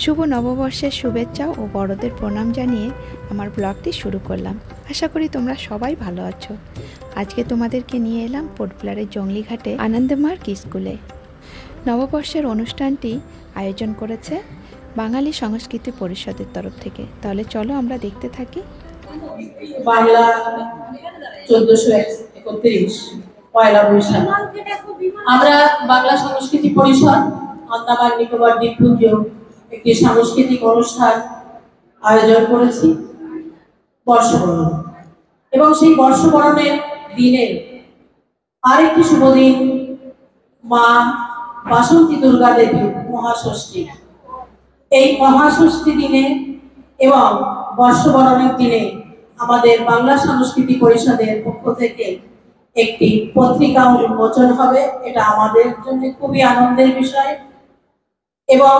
শুভ নববর্ষের শুভেচ্ছা ও বড়দের প্রণাম জানিয়ে আমার ব্লগটি শুরু করলাম। আশা করি তোমরা সবাই ভালো আছো। আজকে তোমাদেরকে নিয়ে এলাম পোর্টব্লেয়ারের জংলিঘাটে আনন্দমার্গ স্কুলে। নববর্ষের অনুষ্ঠানটি আয়োজন করেছে বাঙালি সংস্কৃতি পরিষদের তরফ থেকে। তাহলে চলো আমরা দেখতে থাকি। বাংলা 1431 পয়লা বৈশাখ আমরা বাংলা সংস্কৃতি পরিষদ আন্দামান নিকোবর দ্বীপপুঞ্জ একটি সাংস্কৃতিক অনুষ্ঠান আয়োজন করেছি বর্ষবরণ, এবং সেই বর্ষবরণের দিনে আরেকটি শুভ দিন মা বাসন্তী দুর্গা দেবী মহাষষ্ঠী। এই মহাষষ্ঠী দিনে এবং বর্ষবরণের দিনে আমাদের বাংলা সংস্কৃতি পরিষদের পক্ষ থেকে একটি পত্রিকা উন্মোচন হবে। এটা আমাদের জন্য খুবই আনন্দের বিষয়, এবং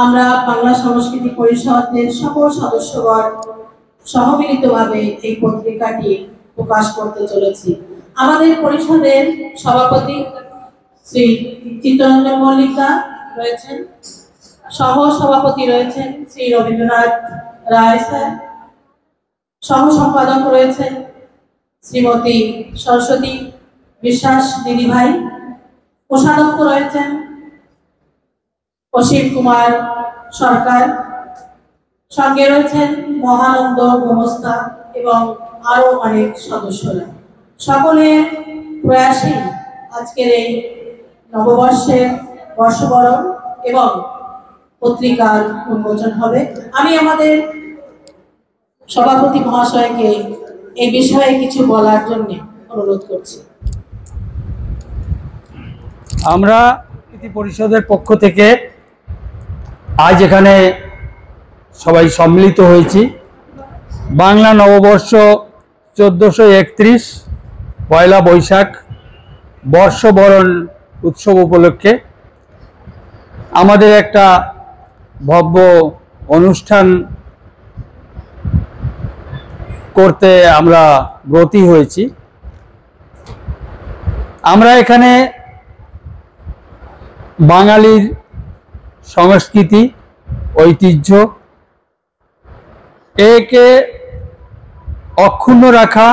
আমরা বাংলা সংস্কৃতি পরিষদের সকল সদস্যগণ সহমিলিতভাবে এই পত্রিকাটি প্রকাশ করতে চলেছি। আমাদের পরিষদের সভাপতি শ্রী চিত্তরঞ্জন মল্লিকা রয়েছেন, সহ সভাপতি রয়েছেন শ্রী রবীন্দ্রনাথ রায় স্যার, সহ সম্পাদক রয়েছেন শ্রীমতী সরস্বতী বিশ্বাস দিদিভাই, কোষাধ্যক্ষ রয়েছেন অসীম কুমার সরকার, সঙ্গে রয়েছেন মহানন্দ গোমস্তা এবং আরো অনেক সদস্যরা। সকলের প্রয়াসে আজকের এই নববর্ষের বর্ষবরণ এবং পত্রিকার উন্মোচন হবে। আমি আমাদের সভাপতি মহাশয়কে এই বিষয়ে কিছু বলার জন্য অনুরোধ করছি। আমরা সংস্কৃতি পরিষদের পক্ষ থেকে আজ এখানে সবাই সম্মিলিত হয়েছি বাংলা নববর্ষ 1431 পয়লা বৈশাখ বর্ষবরণ উৎসব উপলক্ষে আমাদের একটা ভব্য অনুষ্ঠান করতে আমরা ব্রতী হয়েছি। আমরা এখানে বাঙালির সংস্কৃতি ঐতিহ্য একে অক্ষুণ্ণ রাখা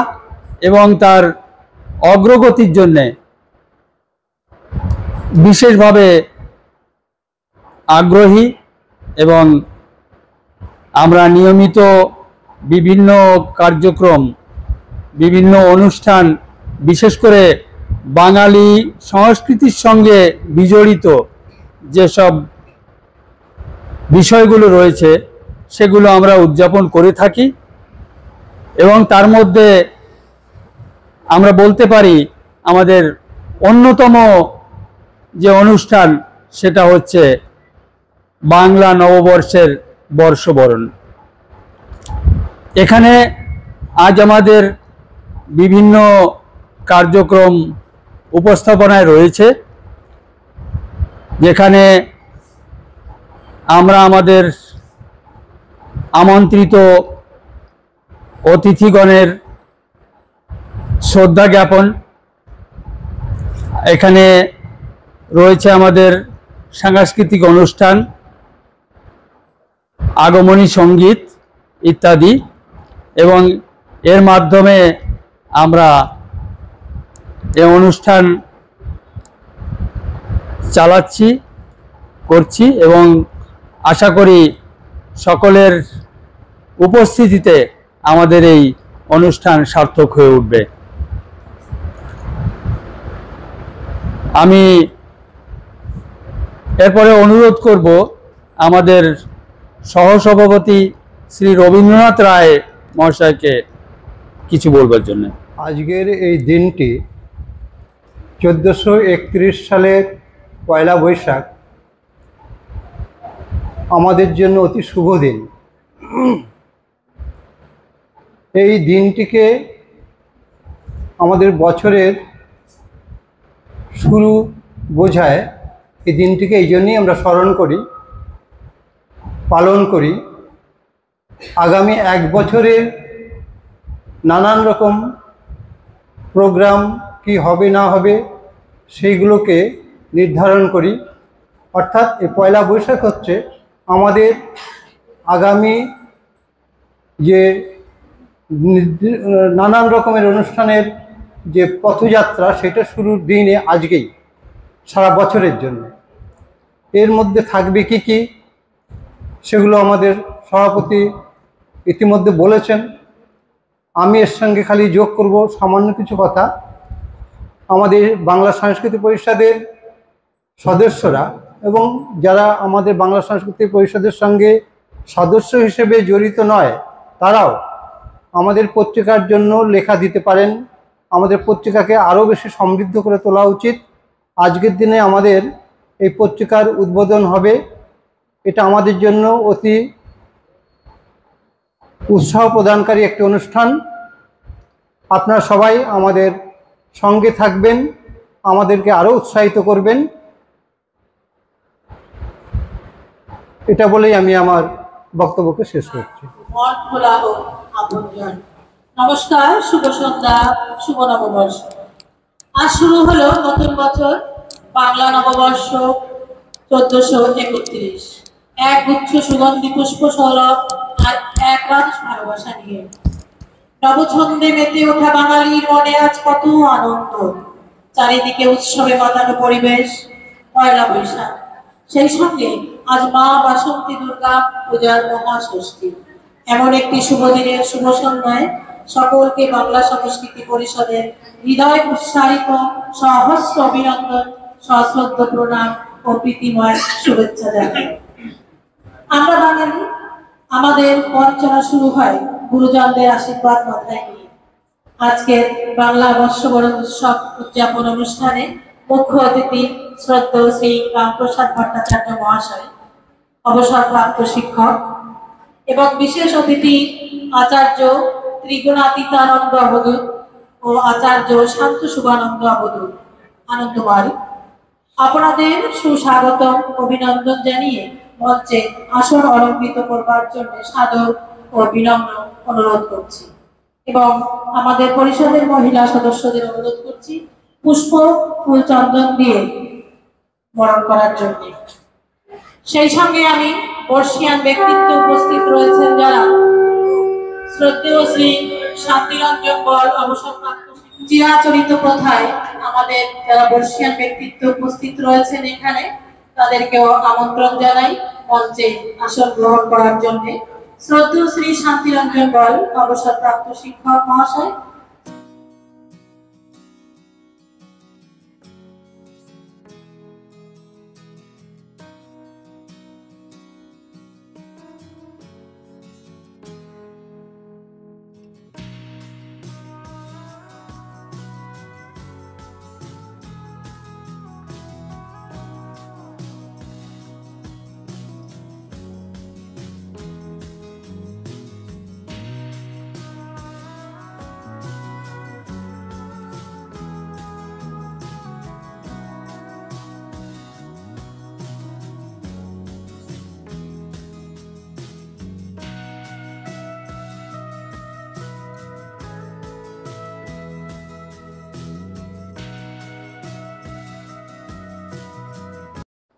এবং তার অগ্রগতির জন্যে বিশেষভাবে আগ্রহী, এবং আমরা নিয়মিত বিভিন্ন কার্যক্রম বিভিন্ন অনুষ্ঠান বিশেষ করে বাঙালি সংস্কৃতির সঙ্গে বিজড়িত যেসব বিষয়গুলো রয়েছে সেগুলো আমরা উদযাপন করে থাকি, এবং তার মধ্যে আমরা বলতে পারি আমাদের অন্যতম যে অনুষ্ঠান সেটা হচ্ছে বাংলা নববর্ষের বর্ষবরণ। এখানে আজ আমাদের বিভিন্ন কার্যক্রম উপস্থাপনায় রয়েছে, যেখানে আমরা আমাদের আমন্ত্রিত অতিথিগণের শ্রদ্ধা জ্ঞাপন, এখানে রয়েছে আমাদের সাংস্কৃতিক অনুষ্ঠান, আগমনী সঙ্গীত ইত্যাদি, এবং এর মাধ্যমে আমরা এই অনুষ্ঠান চালাচ্ছি করছি, এবং আশা করি সকলের উপস্থিতিতে আমাদের এই অনুষ্ঠান সার্থক হয়ে উঠবে। আমি এরপরে অনুরোধ করব আমাদের সহসভাপতি শ্রী রবীন্দ্রনাথ রায় মহাশয়কে কিছু বলবার জন্য। আজকের এই দিনটি 1431 সালের পয়লা বৈশাখ আমাদের জন্য অতি শুভ দিন। এই দিনটিকে আমাদের বছরের শুরু বোঝায়। এই দিনটিকে এই জন্যই আমরা স্মরণ করি, পালন করি। আগামী এক বছরের নানান রকম প্রোগ্রাম কি হবে না হবে সেইগুলোকে নির্ধারণ করি। অর্থাৎ এই পয়লা বৈশাখ হচ্ছে আমাদের আগামী যে নানান রকমের অনুষ্ঠানের যে পথযাত্রা, সেটা শুরুর দিনে আজকেই সারা বছরের জন্য। এর মধ্যে থাকবে কি কি, সেগুলো আমাদের সভাপতি ইতিমধ্যে বলেছেন। আমি এর সঙ্গে খালি যোগ করব সামান্য কিছু কথা। আমাদের বাংলা সাংস্কৃতিক পরিষদের সদস্যরা এবং যারা আমাদের বাংলা সাংস্কৃতিক পরিষদের সঙ্গে সদস্য হিসেবে জড়িত নয়, তারাও আমাদের পত্রিকার জন্য লেখা দিতে পারেন। আমাদের পত্রিকাকে আরও বেশি সমৃদ্ধ করে তোলা উচিত। আজকের দিনে আমাদের এই পত্রিকার উদ্বোধন হবে, এটা আমাদের জন্য অতি উৎসাহ প্রদানকারী একটি অনুষ্ঠান। আপনারা সবাই আমাদের সঙ্গে থাকবেন, আমাদেরকে আরও উৎসাহিত করবেন, এটা বলেই আমি আমার বক্তব্যকে শেষ করছি। মন খোলা হোক আপনজন। নমস্কার, শুভ সন্ধ্যা, শুভ নববর্ষ। আজ শুরু হলো নতুন বছর, বাংলা নববর্ষ 1431। এক গুচ্ছ সুগন্ধি পুষ্প সৌরভ আর এক রাত ভালোবাসা নিয়ে নবছন্দে মেতে ওঠা বাঙালির মনে আজ কত আনন্দ। চারিদিকে উৎসবে মাতানো পরিবেশ, পয়লা বৈশাখ, সেই সঙ্গে আজ মা বাসন্তী দুর্গা পূজার মহাষষ্ঠী। এমন একটি শুভ দিনের শুভ সন্ধ্যায় সকলকে বাংলা সংস্কৃতি পরিষদের হৃদয় উৎসাহিত সহস্র অভিনন্দন, সশ্রদ্ধ প্রণাম ও প্রীতিময় শুভেচ্ছা জানাই। আমরা বাঙালি, আমাদের পথচলা শুরু হয় গুরুজনদের আশীর্বাদ মাথায় নিয়ে। আজকের বাংলা বর্ষবরণ উৎসব উদযাপন অনুষ্ঠানে মুখ্য অতিথি শ্রদ্ধেয় শ্রী রামপ্রসাদ ভট্টাচার্য মহাশয়, অবসরপ্রাপ্ত শিক্ষক, এবং বিশেষ অতিথি আচার্য ত্রিগুণাতীতানন্দ অবধূত ও আচার্য শান্ত শুভানন্দ অবধূত আনন্দমাল। আপনাদের সুস্বাগতম অভিনন্দন জানিয়ে মঞ্চে আসন অলঙ্কৃত করবার জন্য সাদর ও বিনম্র অনুরোধ করছি এবং আমাদের পরিষদের মহিলা সদস্যদের অনুরোধ করছি পুষ্প ফুল চন্দন দিয়ে বরণ করার জন্য। সেই সঙ্গে আমি বর্ষিয়ান ব্যক্তিত্ব উপস্থিত রয়েছেন যারা শ্রদ্ধেয় শ্রী শান্তিরঞ্জন বল, অবসরপ্রাপ্ত চিরাচরিত প্রথায় আমাদের যারা বর্ষিয়ান ব্যক্তিত্ব উপস্থিত রয়েছেন এখানে, তাদেরকেও আমন্ত্রণ জানাই মঞ্চে আসন গ্রহণ করার জন্য। শ্রদ্ধেয় শ্রী শান্তিরঞ্জন বল, অবসরপ্রাপ্ত শিক্ষক মহাশয়।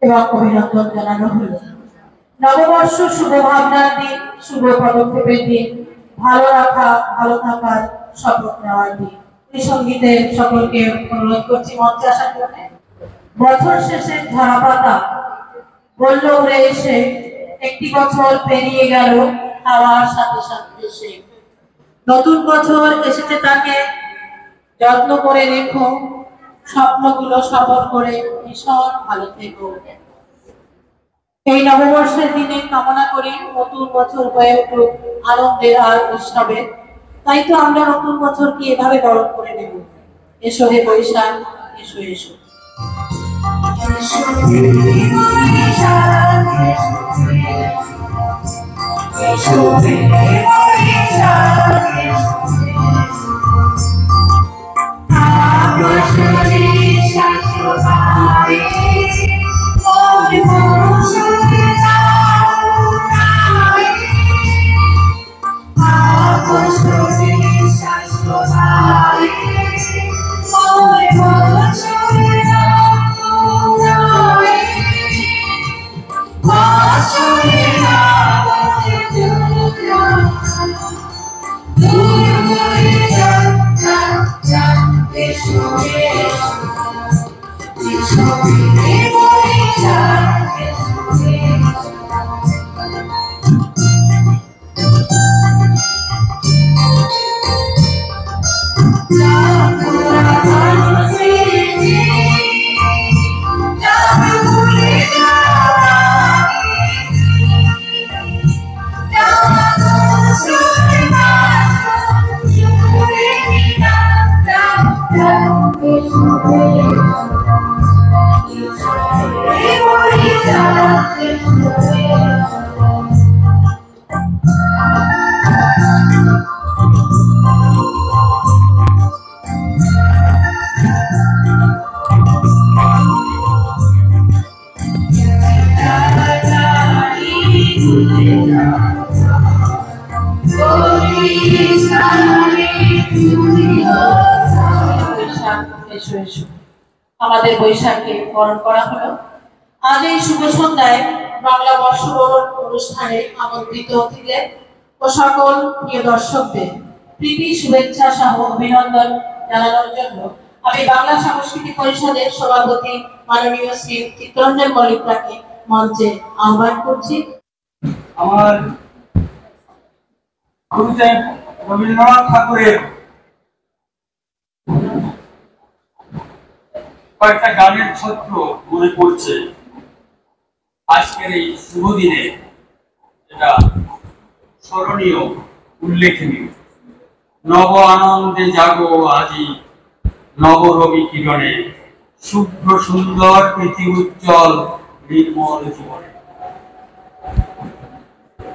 এবং অভিনন্দন জানানো হলো। নববর্ষ শুভ ভাবনার দিন, শুভ পদক্ষেপের দিন, ভালো রাখা, ভালো থাকার শপথ নেওয়ার দিন। এই সঙ্গীতে সকলকে অনুরোধ করছি মঞ্চে আসার জন্য। বছর শেষে ঝরা পাতা বলল উড়ে এসে, একটি বছর পেরিয়ে গেল হাওয়ার সাথে সাথে এসে। নতুন বছর এসেছে, তাকে যত্ন করে রেখো, স্বপ্নগুলো সফল করে ভীষণ ভালো থেকো। এই নববর্ষের দিনে কামনা করি নতুন বছর হয়ে উঠুক আনন্দের আর উৎসবের। তাই তো আমরা নতুন বছরকে এভাবে বরণ করে নেব। এসো হে বৈশাখ, এসো এসো। এসো এসো, আমাদের বৈশাখে বরণ করা হলো। আজ এই শুভ সন্ধ্যায় বাংলা বর্ষবরণ অনুষ্ঠানে আমন্ত্রিত অতিথিদের ও সকল প্রিয় দর্শকদের প্রীতি শুভেচ্ছা সহ অভিনন্দন জানানোর জন্য আমি বাংলা সাংস্কৃতিক পরিষদের সভাপতি মাননীয় শ্রী চিত্তরঞ্জন মল্লিককে মঞ্চে আহ্বান করছি। আমার গুরুদেব রবীন্দ্রনাথ ঠাকুরের কয়েকটা গানের ছত্র মনে পড়ছে আজকের এই শুভ দিনে, এটা স্মরণীয়, উল্লেখনীয়। নব আনন্দে জাগো আজি, নব রবি কিরণে, শুভ্র সুন্দর প্রীতি উজ্জ্বল নির্মল জীবনে।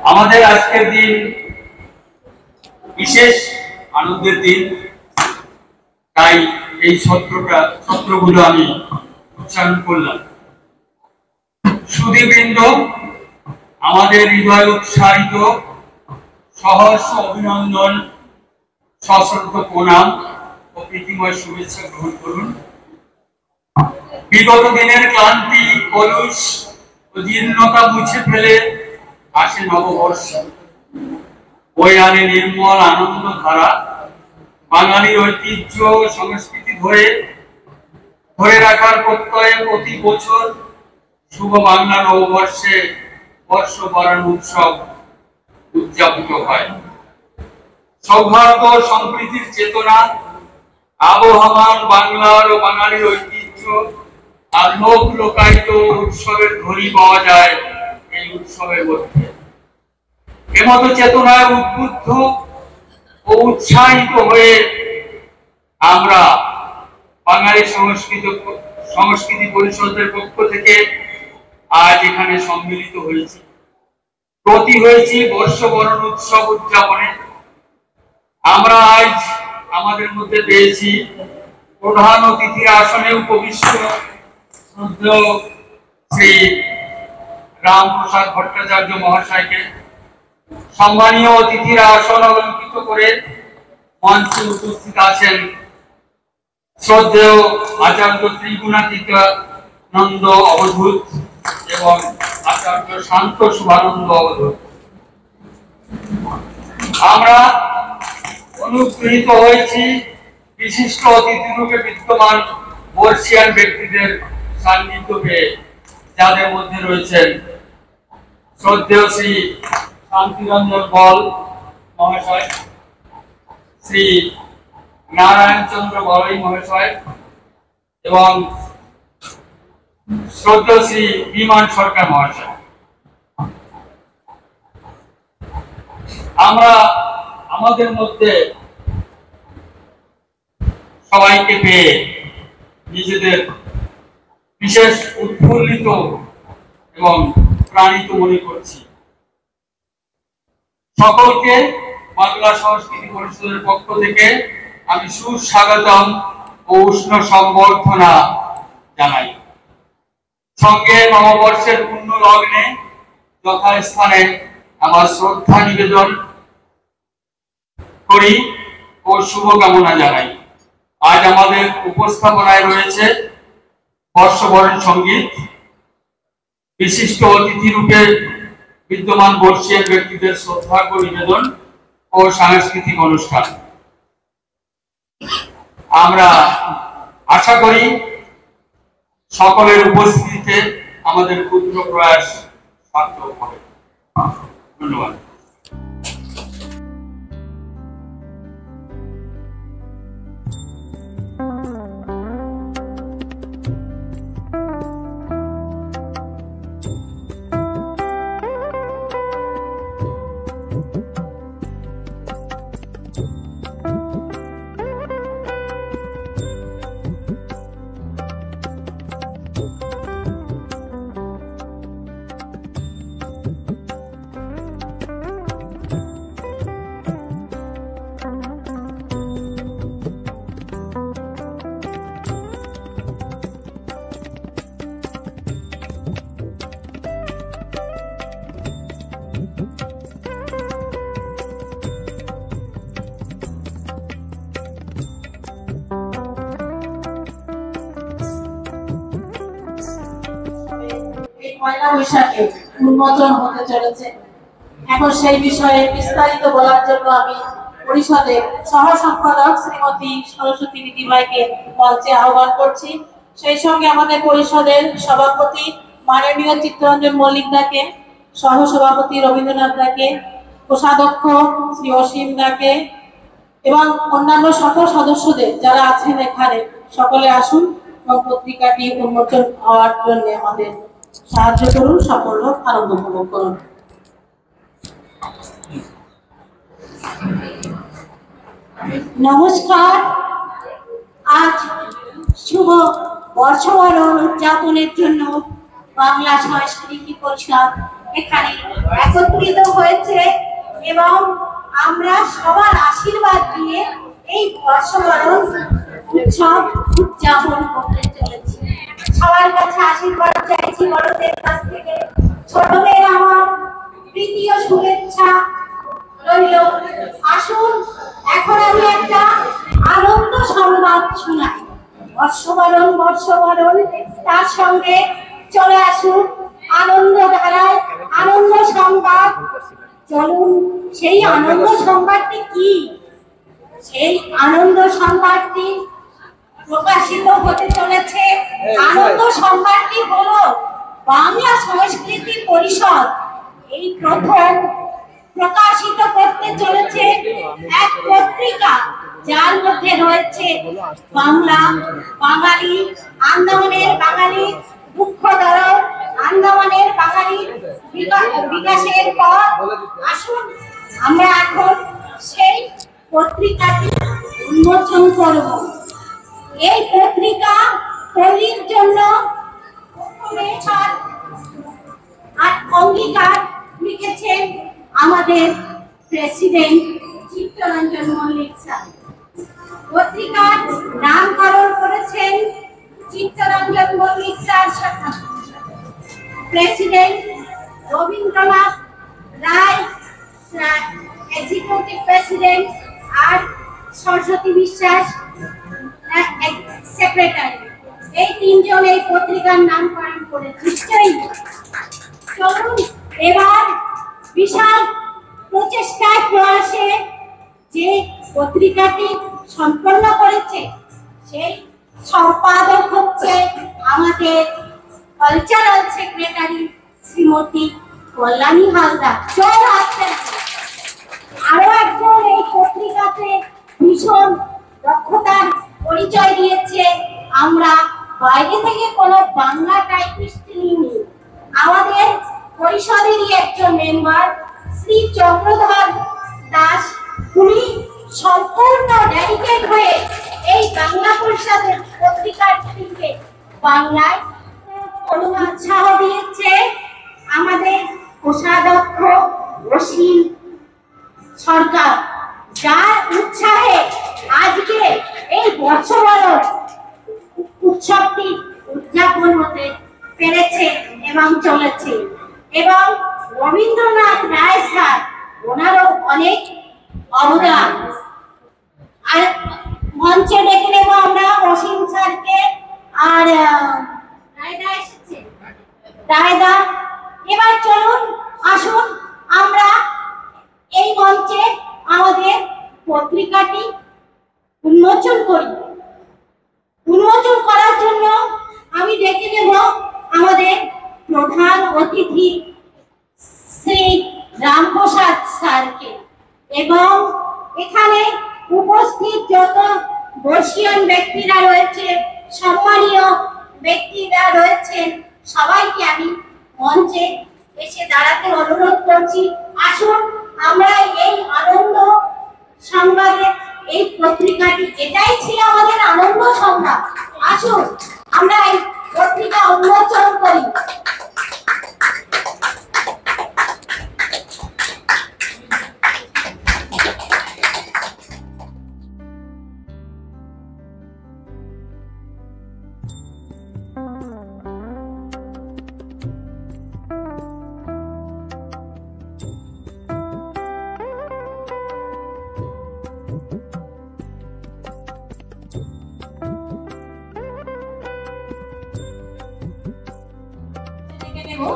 আমাদের আজকের দিন বিশেষ আনন্দের দিন, তাই এই ছত্রগুলো আমি উচ্চারণ করলাম। সুধীবৃন্দ, আমাদের হৃদয় উৎসাহিত সহর্ষ অভিনন্দন, সশ্রদ্ধ প্রণাম ও প্রীতিময় শুভেচ্ছা গ্রহণ করুন। বিগত দিনের ক্লান্তি, কলুষ ও জীর্ণতা মুছে ফেলে আসে নববর্ষ, বয়ে আনে নির্মল আনন্দ ধারা। বাঙালির ঐতিহ্য সংস্কৃতি ধরে রাখার প্রত্যয়ে প্রতি বছর শুভ বাংলা নববর্ষে বর্ষবরণ উৎসব উদযাপিত হয়। সৌহার্দ্য সম্প্রীতির চেতনা, আবহমান বাংলার ও বাঙালির ঐতিহ্য আর লোকায়িত উৎসবের ধ্বনি পাওয়া যায় এই উৎসবের মধ্যে। এমতো চেতনায় উদ্বুদ্ধ ও উৎসাহিত হয়ে আমরা বাঙালি সংস্কৃতি পরিষদের পক্ষ থেকে আজ এখানে সম্মিলিত হয়েছি, ব্রতী হয়েছি বর্ষবরণ উৎসব উদযাপনে। আমরা আজ আমাদের মধ্যে পেয়েছি প্রধান অতিথির আসনে উপবিষ্ট শ্রদ্ধেয় শ্রী রামপ্রসাদ ভট্টাচার্য মহাশয়কে। সম্মানীয় অতিথিরা আসন অলঙ্কৃত করে মঞ্চে উপস্থিত আছেন শ্রদ্ধেয় আচার্য ত্রিগুণাতীতানন্দ অবধূত এবং আচার্য শান্ত শুভানন্দ অবধূত। আমরা অনুগৃহীত হয়েছি বিশিষ্ট অতিথি রূপে বিদ্যমান বর্ষিয়ান ব্যক্তিদের সান্নিধ্য পেয়ে, যাদের মধ্যে রয়েছেন শ্রদ্ধেয় শ্রী শান্তিরঞ্জন বল মহাশয়, শ্রী নারায়ণ চন্দ্র বড়াই মহাশয় এবং শ্রদ্ধেয় শ্রী বিমান সরকার মহাশয়। আমরা আমাদের মধ্যে সবাইকে পেয়ে নিজেদের বিশেষ উৎফুল্লিত এবং প্রাণিত মনে করছি। সকলকে বাংলা সংস্কৃতি পরিষদের পক্ষ থেকে আমি সুস্বাগতম ও উষ্ণ সম্বর্ধনা জানাই। সঙ্গে নববর্ষের পূর্ণ লগ্নে যথাস্থানে আমার শ্রদ্ধা নিবেদন করি ও শুভকামনা জানাই। আজ আমাদের উপস্থাপনায় রয়েছে বর্ষবরণ সঙ্গীত, বিশিষ্ট অতিথি রূপে বিদ্যমান বর্ষিয়ান ব্যক্তিদের শ্রদ্ধার্ঘ্য নিবেদন ও সাংস্কৃতিক অনুষ্ঠান। আমরা আশা করি সকলের উপস্থিতিতে আমাদের ক্ষুদ্র প্রয়াস সার্থক হবে। ধন্যবাদ। পয়লা বৈশাখে উন্মোচন হতে চলেছে। এখন সেই বিষয়ে বিস্তারিত বলার জন্য আমি পরিষদের সহ সম্পাদক শ্রীমতী সরস্বতী দিদিভাইকে মঞ্চে আহ্বান করছি। সেই সঙ্গে আমাদের পরিষদের সভাপতি মাননীয় চিত্তরঞ্জন মল্লিক দাকে, সহ সভাপতি রবীন্দ্রনাথ দাকে, কোষাধ্যক্ষ শ্রী অসীম দাকে এবং অন্যান্য সকল সদস্যদের যারা আছেন এখানে সকলে আসুন এবং পত্রিকাটি উন্মোচন হওয়ার জন্য আমাদের সাহায্য করুন, সাফল্য আনন্দ উপভোগ করুন। নমস্কার। আজ শুভ বর্ষবরণ উদযাপনের জন্য বাংলা সংস্কৃতি পরিষদ এখানে একত্রিত হয়েছে এবং আমরা সবার আশীর্বাদ দিয়ে এই বর্ষবরণ উৎসব উদযাপন করতে চলেছি। সবার কাছে আশীর্বাদ চাইছি, বড়দের কাছ থেকে। ছোটদের আমার প্রীতি ও শুভেচ্ছা রইল। আসুন এখন আমি একটা আনন্দ সংবাদ শোনাই। বর্ষবরণ বর্ষবরণ, তার সঙ্গে চলে আসুন আনন্দ ধারায় আনন্দ সংবাদ। চলুন সেই আনন্দ সংবাদটি কি, সেই আনন্দ সংবাদটি প্রকাশিত হতে চলেছে। আনন্দ সংবাদটি হলো বাংলা সংস্কৃতি পরিষদ এই প্রথম প্রকাশিত করতে চলেছে এক পত্রিকা, যার মধ্যে রয়েছে বাংলা, বাঙালি, আন্দামানের বাঙালি, দুঃখ দরদ, আন্দামানের বাঙালি, বিকাশের পথ। আসুন আমরা এখন সেই পত্রিকাটি উন্মোচন করব। এই পত্রিকা তৈরির জন্য আর অঙ্গীকার লিখেছেন আমাদের প্রেসিডেন্ট চিত্তরঞ্জন মল্লিক স্যার। পত্রিকার নামকরণ করেছেন চিত্তরঞ্জন মল্লিক স্যার, প্রেসিডেন্ট রবীন্দ্রনাথ রায় এক্সিকিউটিভ প্রেসিডেন্ট, আর সরস্বতী বিশ্বাস সেক্রেটারি। এই তিনজন এই পত্রিকার নামকরণ করে নিশ্চয়ই। চলুন এবার বিশাল প্রচেষ্টায় প্রয়াসে যে পত্রিকাটি সম্পন্ন করেছে সেই সম্পাদক হচ্ছে আমাদের কালচারাল সেক্রেটারি শ্রীমতী কল্যাণী হালদার। চল আসছেন। আরো একজন এই পত্রিকাতে ভীষণ দক্ষতার পরিচয় দিয়েছে। আমরা বাইরে থেকে কোনো বাংলা টাইপিস্ট নিইনি, আমাদের পরিষদেরই একজন মেম্বার শ্রী চক্রধর দাস, উনি সম্পূর্ণ ডেডিকেট হয়ে এই বাংলা পরিষদের পত্রিকাটিকে বাংলায় উৎসাহ দিয়েছে। আমাদের কোষাধ্যক্ষ অসীম সরকার, যার উৎসাহে আজকে এই বর্ষবরণ উৎসবটি উদযাপন হতে পেরেছে এবং চলেছে। এবং রবীন্দ্রনাথ রায় স্যার, ওনারও অনেক অবদান। আর মঞ্চে ডেকে নেব আমরা অসীম স্যারকে, আর রায়দা এসেছে, রায়দা। এবার চলুন আসুন আমরা এই মঞ্চে আমাদের পত্রিকাটি উন্মোচন করি। উন্মোচন করার জন্য আমি ডেকে নেব আমাদের প্রধান অতিথি শ্রী রামপ্রসাদ স্যারকে এবং এখানে উপস্থিত যত বর্ষীয়ান ব্যক্তিরা রয়েছে, সম্মানীয় ব্যক্তিরা রয়েছেন, সবাইকে আমি মঞ্চে এসে দাঁড়াতে অনুরোধ করছি। আসুন আমরা এই আনন্দ সংবাদের এই পত্রিকাটি, এটাই ছিল আমাদের আনন্দ সংবাদ। আসুন আমরা এই পত্রিকা উন্মোচন করি।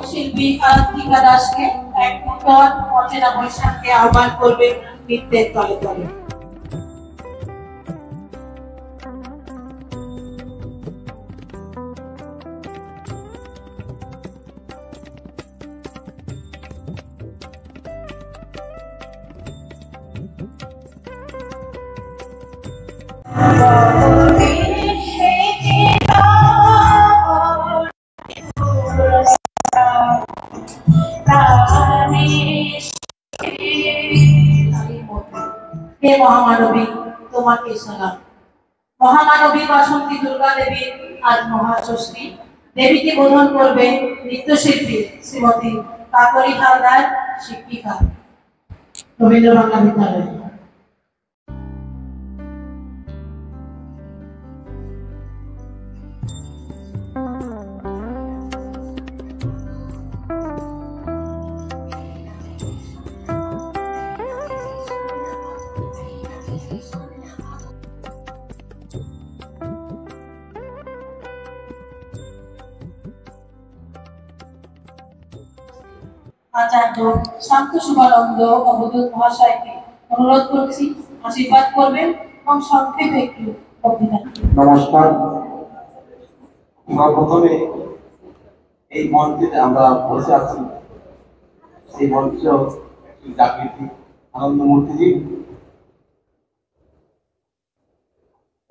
শিল্পী আরাধিকা দাসকে এক নূতন অচেনা বৈশাখকে আহ্বান করবে নৃত্যের তলে তলে। হে মহামানবী, তোমাকে সালাম। মহামানবী বাসন্তী দুর্গা দেবীর আজ মহাষষ্ঠী। দেবীকে বোধন করবে নৃত্যশিল্পী শ্রীমতী কাকলি হালদার, শিক্ষিকা, রবীন্দ্র বাংলা বিদ্যালয়। আচার্য শান্ত শুভানন্দ অবধূত মহাশয়কে অনুরোধ করছি আশীর্বাদ করবেন এবং সংক্ষেপে একটু কবিতা। নমস্কার। সর্বপ্রথমে এই মঞ্চে আমরা বসে আছি, সেই মঞ্চ একটি জাগৃতি আনন্দমূর্তিজি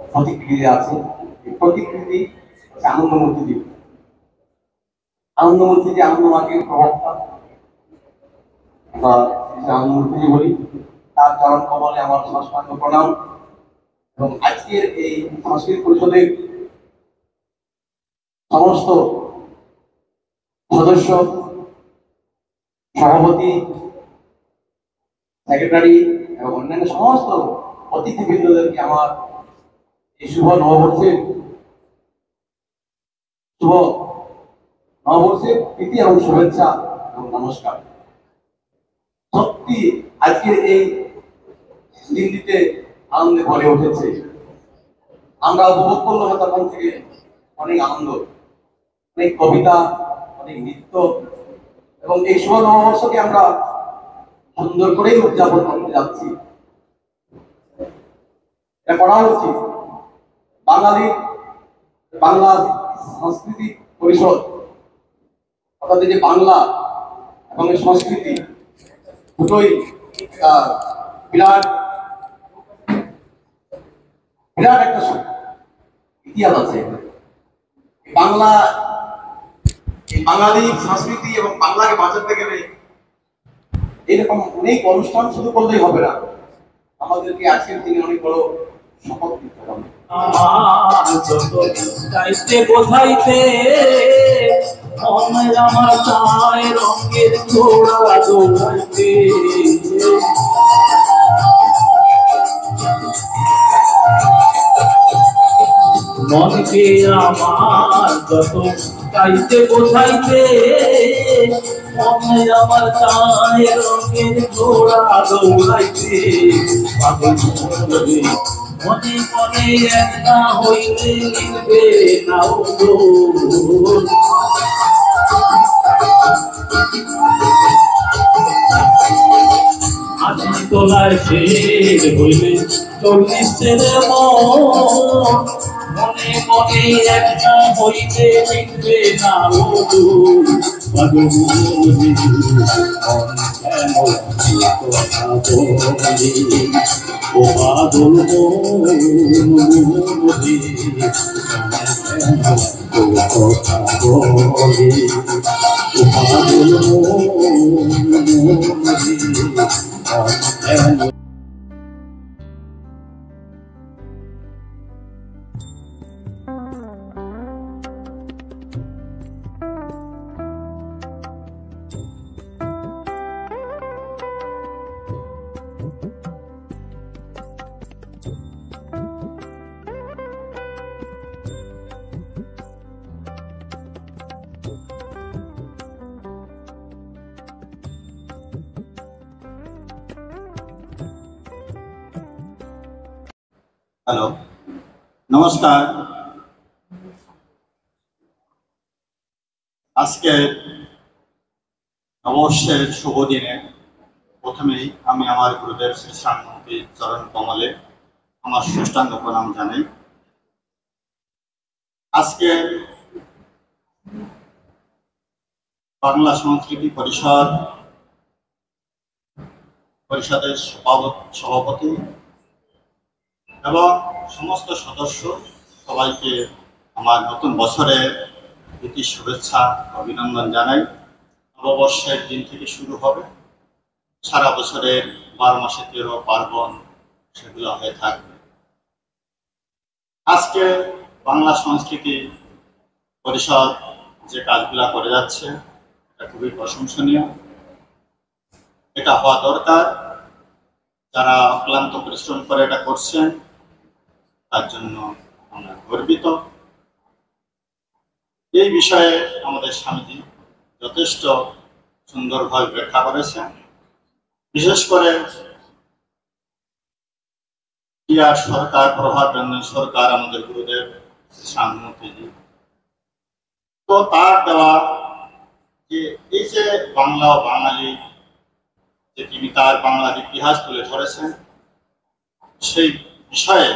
প্রতিকৃতি আছে। এই প্রতিকৃতি হচ্ছে আনন্দমূর্তিজি। আনন্দমূর্তিজি আনন্দমার্গের প্রবক্তা, আমরা আনন্দমূর্তিজি বলি। তার চরণ কমলে আমার সাষ্টাঙ্গ প্রণাম। এবং আজকের এই সাংস্কৃতিক পরিষদের সমস্ত সদস্য, সভাপতি, সেক্রেটারি এবং অন্যান্য সমস্ত অতিথিবৃন্দদেরকে আমার এই শুভ নববর্ষের প্রীতি এবং শুভেচ্ছা এবং নমস্কার। সত্যি আজকের এই দিনটিতে আনন্দে ভরে উঠেছে। আমরা উপভোগ করলাম তখন থেকে অনেক আনন্দ, অনেক কবিতা, অনেক নৃত্য, এবং এই শুভ নববর্ষকে আমরা সুন্দর করেই উদযাপন করতে যাচ্ছি। এটা করা উচিত। বাংলা সাংস্কৃতিক পরিষদ, অর্থাৎ যে বাংলা এবং সংস্কৃতি দুটোই বিরাট একটা ইতিহাস আছে। বাঙালি সংস্কৃতি এবং বাংলাকে বাঁচাতে গেলে এরকম অনেক অনুষ্ঠান শুরু করলেই হবে না, আমাদেরকে আজকের দিনে অনেক বড় শপথ নিতে হবে। বোঝাইতে আমার চায় রঙের ঘোড়া দৌড়াইতে, মনকে আমার যত চাইতে বোঝাইতে, মনে আমার চায় রঙের ঘোড়া দৌড়াইতে। মনে মনে একটা হইলে লিখবে না আছি তোলায় শের হইলে 40 ছেলে মনে মনে একটা হইলে লিখবে না হ্যালো, নমস্কার। আজকে নববর্ষের শুভ দিনে প্রথমেই আমি আমার গুরুদেব শ্রী শ্যামমূর্তি চরণ কমলে আমার সাষ্টাঙ্গ প্রণাম জানাই। আজকে বাংলা সংস্কৃতি পরিষদের সভাপতি এবং সমস্ত সদস্য সবাইকে আমার নতুন বছরের প্রীতি শুভেচ্ছা অভিনন্দন জানাই। নববর্ষের দিন থেকে শুরু হবে, সারা বছরের 12 মাসে 13 পার্বণ সেগুলো হয়ে থাকবে। আজকে বাংলা সংস্কৃতি পরিষদ যে কাজগুলা করে যাচ্ছে এটা খুবই প্রশংসনীয়, এটা হওয়া দরকার। যারা অক্লান্ত পরিশ্রম করে এটা করছেন তার জন্য আমরা গর্বিত। এই বিষয়ে আমাদের স্বামীজি যথেষ্ট সুন্দরভাবে ব্যাখ্যা করেছেন। বিশেষ করে ক্রিয়ার সরকার, প্রভাব রঞ্জন সরকার, আমাদের গুরুদেব শ্যামমূর্তিজি, তো তার দেওয়া যে এই যে বাংলা ও বাঙালি যে তিনি তার বাংলার ইতিহাস তুলে ধরেছেন, সেই বিষয়ে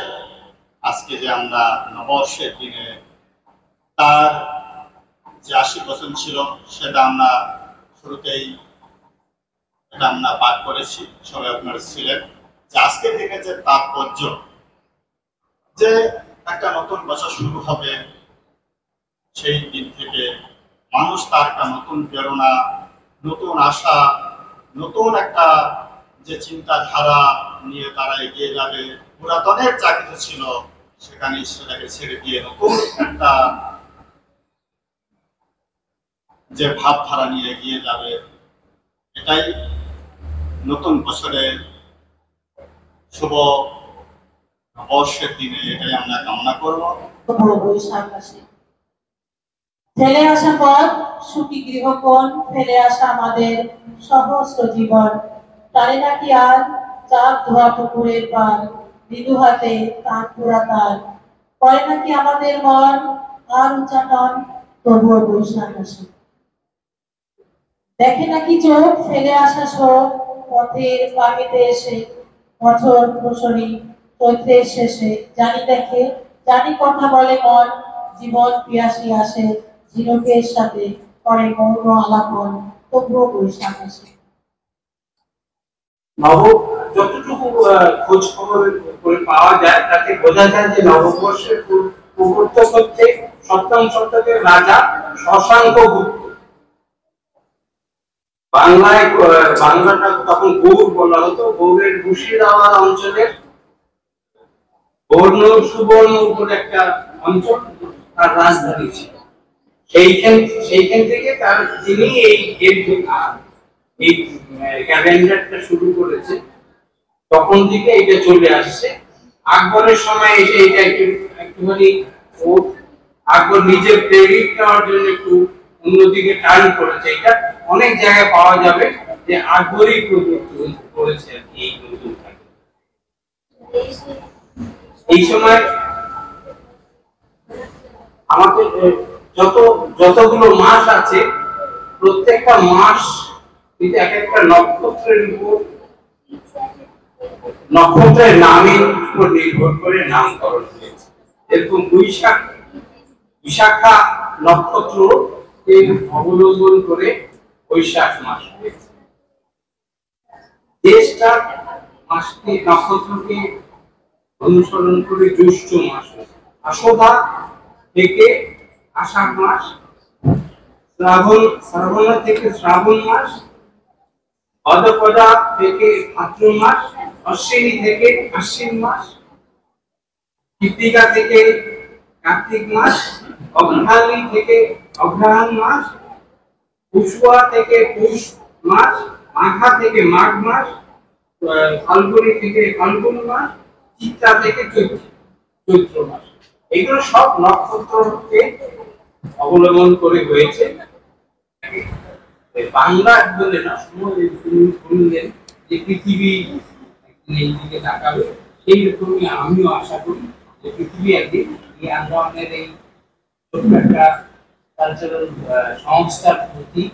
আজকে যে আমরা নববর্ষের দিনে তার যে 80 বছর ছিল সেটা আমরা শুরুতেই এটা আমরা পাঠ করেছি, সবাই আপনারা ছিলেন। যে আজকের দিনে যে তাৎপর্য, যে একটা নতুন বছর শুরু হবে, সেই দিন থেকে মানুষ তার একটা নতুন প্রেরণা, নতুন আশা, নতুন একটা যে চিন্তাধারা নিয়ে তারা এগিয়ে যাবে। পুরাতনের যা কিছু ছিল সেখানে সেটাকে ছেড়ে দিয়ে নতুন একটা যে ভাবধারা নিয়ে এগিয়ে যাবে, এটাই নতুন বছরের শুভ নববর্ষের দিনে এটাই আমরা কামনা করব। বৈশাখ মাসে ফেলে আসা পথ, সুখী গৃহকোণ, ফেলে আসা আমাদের সহস্র জীবন, তারে নাকি আর চাপ ধোয়া পুকুরের পার, মৃদু হাতে তার পুরা তার, করে নাকি আমাদের মন আর উচ্চাটন, তবুও বৈশাখ আসে। দেখে নাকি চোখ ফেলে আসা শোক, পথের বাগেতে এসে বছর প্রসরি চৈত্রের শেষে, জানি দেখে জানি কথা বলে মন, জীবন পিয়াসী আসে ঝিনুকের সাথে, করে মৌন আলাপন, তবুও বৈশাখ আসে। যতটুকু খোঁজ খবর করে পাওয়া যায় তাতে বোঝা যায় যে নববর্ষের প্রবর্তক হচ্ছে 7ম শতকের রাজা শশাঙ্ক গুপ্ত। বাংলাটা তখন গৌড় বলা হতো। গৌড়ের মুর্শিদাবাদ অঞ্চলের সুবর্ণ উপর একটা অঞ্চল তার রাজধানী ছিল। সেইখান থেকে তিনি এই ক্যালেন্ডারটা শুরু করেছে, তখন থেকে এটা চলে আসছে। আকবরের সময় এসে এটা একটুখানি আকবর নিজের ক্রেডিট নেওয়ার জন্য একটু অন্যদিকে টার্ন করেছে। এটা অনেক জায়গায় পাওয়া যাবে যে আকবরই প্রবর্তন করেছে এই নতুন। এই সময় আমাদের যতগুলো মাস আছে, প্রত্যেকটা মাস কিন্তু এক একটা নক্ষত্রের উপর, নক্ষত্রের নামের উপর নির্ভর করে নামকরণ হয়েছে। এরকম বিশাখা নক্ষত্র অবলম্বন করে বৈশাখ মাস হয়েছে। জ্যেষ্ঠা মাসটি নক্ষত্রকে অনুসরণ করে জ্যৈষ্ঠ মাস হয়েছে। আশোভা থেকে আষাঢ় মাস, শ্রাবণ থেকে শ্রাবণ মাস, ভাদ্রপদা থেকে ভাদ্র মাস, অশ্বিনী থেকে আশ্বিন মাস, কৃত্তিকা থেকে কার্তিক মাস, অগ্রহায়ণ থেকে অগ্রহায়ণ মাস, পুষ্পা থেকে পৌষ মাস, মাঘা থেকে মাঘ মাস, ফাল্গুনী থেকে ফাল্গুন মাস, চিত্রা থেকে চৈত্র মাস। এগুলো সব নক্ষত্রকে অবলম্বন করে হয়েছে। বাংলা বলে না, শুনলেন যে পৃথিবী এই দিকে তাকাবে, সেই রকমই আমিও আশা করি যে পৃথিবী একদিন এই আন্দোলনের এই ছোট্ট একটা কালচারাল সংস্থার প্রতি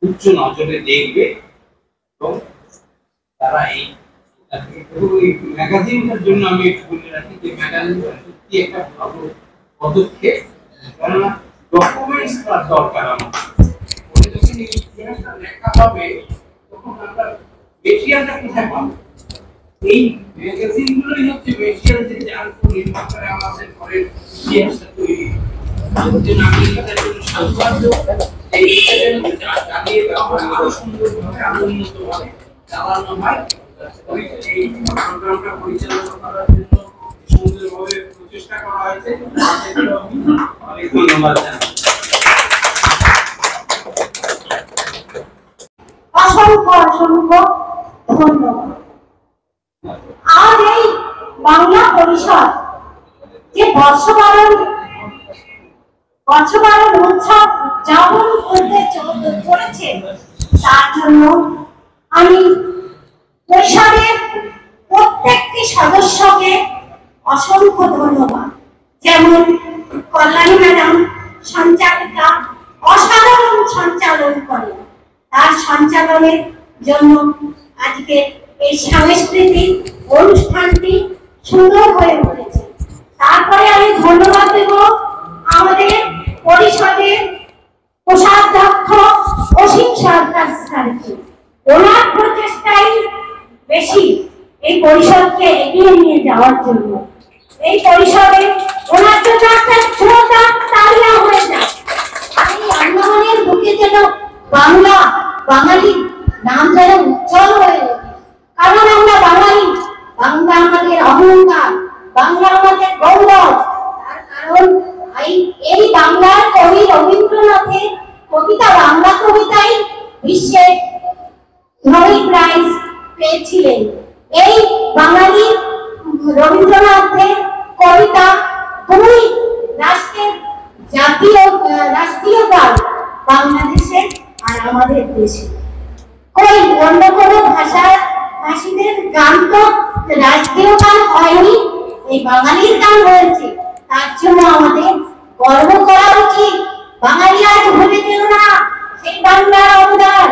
উচ্চ নজরে দেখবে এবং তারা এই ম্যাগাজিনটার জন্য আমি একটু বলে রাখি যে ম্যাগাজিনটা সত্যি একটা ভালো পদক্ষেপ, কেননা ডকুমেন্টস তার দরকার আমাদের। যখন এই ইতিহাসটা লেখা হবে তখন আমরা মেটেরিয়ালটা কোথায় পাবো? এই ম্যাগাজিনগুলোই হচ্ছে মেটেরিয়াল যে যার উপর নির্ভর করে আমাদের ঘরের ইতিহাসটা তৈরি। আমি এটার জন্য সাধুবাদ এই চালিয়ে দেওয়া হয় আরো সুন্দরভাবে আরো উন্নতভাবে চালানো হয়। এই প্রোগ্রামটা পরিচালনা করার জন্য সুন্দরভাবে প্রচেষ্টা করা হয়েছে, অনেক ধন্যবাদ জানাই। অসংখ্য অসংখ্য ধন্যবাদ। আর এই বাংলা পরিষদ যে বর্ষবরণ উৎসব যাপন করতে চলেছে, তার জন্য আমি পরিষদের প্রত্যেকটি সদস্যকে অসংখ্য ধন্যবাদ। যেমন কল্যাণী ম্যাডাম সঞ্চালিকা অসাধারণ সঞ্চালন করেন, তার সঞ্চালনের জন্য আজকে এই সাংস্কৃতিক অনুষ্ঠানটি সুন্দর হয়ে উঠেছে। তারপরে আমি ধন্যবাদ দেব আমাদের পরিষদের কোষাধ্যক্ষ অসীম সরকার স্যারকে। ওনার প্রচেষ্টাই বেশি এই পরিষদকে এগিয়ে নিয়ে যাওয়ার জন্য। এই পরিষদে ওনার জন্য একটা জোরদার তালিয়া হয়ে যায়। এই আন্দোলনের বুকে যেন বাংলা বাঙালি নাম যেন উজ্জ্বল হয়ে ওঠে, কারণ আমরা বাঙালি, বাংলা আমাদের অহংকার, বাংলা আমাদের গৌরব। তার কারণ এই বাংলার কবি রবীন্দ্রনাথের কবিতা, বাংলা কবিতাই বিশ্বে নোবেল প্রাইজ পেয়েছিলেন। এই বাঙালি রবীন্দ্রনাথের কবিতা দুই রাষ্ট্রীয় গান, বাংলাদেশে আর আমাদের দেশে। ওই অন্য কোনো ভাষীদের গান তো রাষ্ট্রীয় গান হয়নি, এই বাঙালির গান হয়েছে। তার জন্য আমাদের গর্ব করা উচিত। বাঙালি আজ ভুলে যেও না সেই বাংলার অবদান,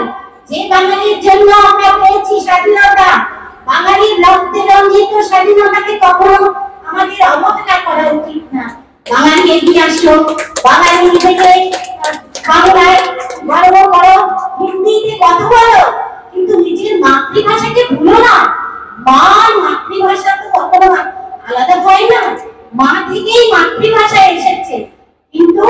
যে বাঙালির জন্য আমরা পেয়েছি স্বাধীনতা। বাঙালির রক্তে রঞ্জিত স্বাধীনতাকে কখনো আমাদের অবহেলা করা উচিত না। বাঙালি এগিয়ে আসো, বাঙালি থেকে বাংলায় গর্ব করো, হিন্দিতে কথা বলো, কিন্তু নিজের মাতৃভাষাকে ভুলো না। মার মাতৃভাষা তো কখনো আলাদা হয় না, মা থেকেই মাতৃভাষা এসেছে। কিন্তু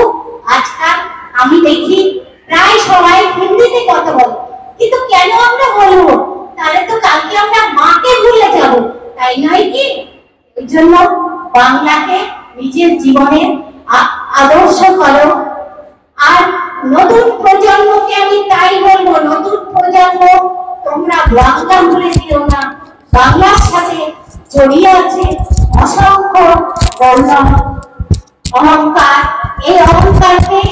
আজকাল আমি দেখি প্রায় সবাই হিন্দিতে কথা বলে, কিন্তু কেন আমরা বলবো? তাহলে তো কালকে আমরা মাকে ভুলে যাব, তাই নয় কি? এই জন্য বাংলাকে নিজের জীবনের আদর্শ করো। আর নতুন প্রজন্মকে আমি তাই বলবো, নতুন প্রজন্ম তোমরা বাংলা ভুলে দিও না। বাংলার সাথে জড়িয়ে আছে অসংখ্য গৌরব, অহংকার। এই অহংকারকে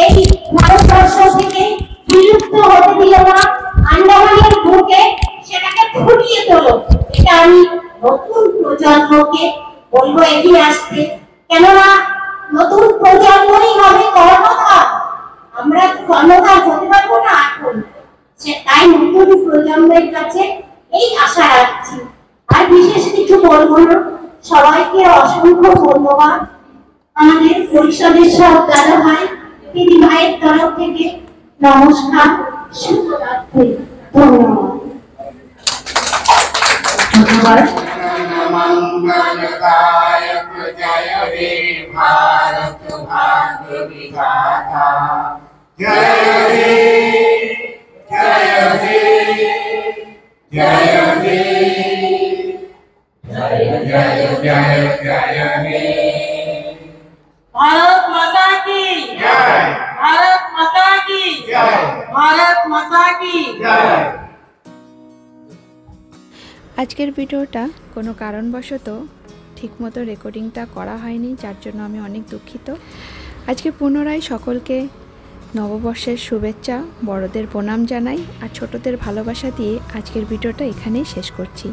এই ভারতবর্ষ থেকে বিলুপ্ত হতে দিও না। আন্দামানের বুকে সেটাকে ফুটিয়ে তোলো। এটা আমি নতুন প্রজন্মকে বলবো এগিয়ে আসতে, কেননা নতুন প্রজন্মই হবে কর্ণধার। আমরা কর্ণধার হতে পারবো না এখন, তাই নতুন প্রজন্মের কাছে এই আশা রাখছি। আর বিশেষ কিছু বলবো না, সবাইকে অসংখ্য ধন্যবাদ। আমাদের পরিষদের সব দাদা ভাই দিদি ভাইয়ের তরফ থেকে নমস্কার, শুভরাত্রি, ধন্যবাদ। मंगलदायक जय हे भारत भाग्य विधाता, जय हे जय हे जय हे जय जय जय जय हे। भारत माता की जय, भारत माता की जय, भारत माता की जय। আজকের ভিডিওটা কোনো কারণবশত ঠিকমতো রেকর্ডিংটা করা হয়নি, যার জন্য আমি অনেক দুঃখিত। আজকে পুনরায় সকলকে নববর্ষের শুভেচ্ছা, বড়দের প্রণাম জানাই আর ছোটদের ভালোবাসা দিয়ে আজকের ভিডিওটা এখানেই শেষ করছি।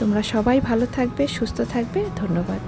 তোমরা সবাই ভালো থাকবে, সুস্থ থাকবে, ধন্যবাদ।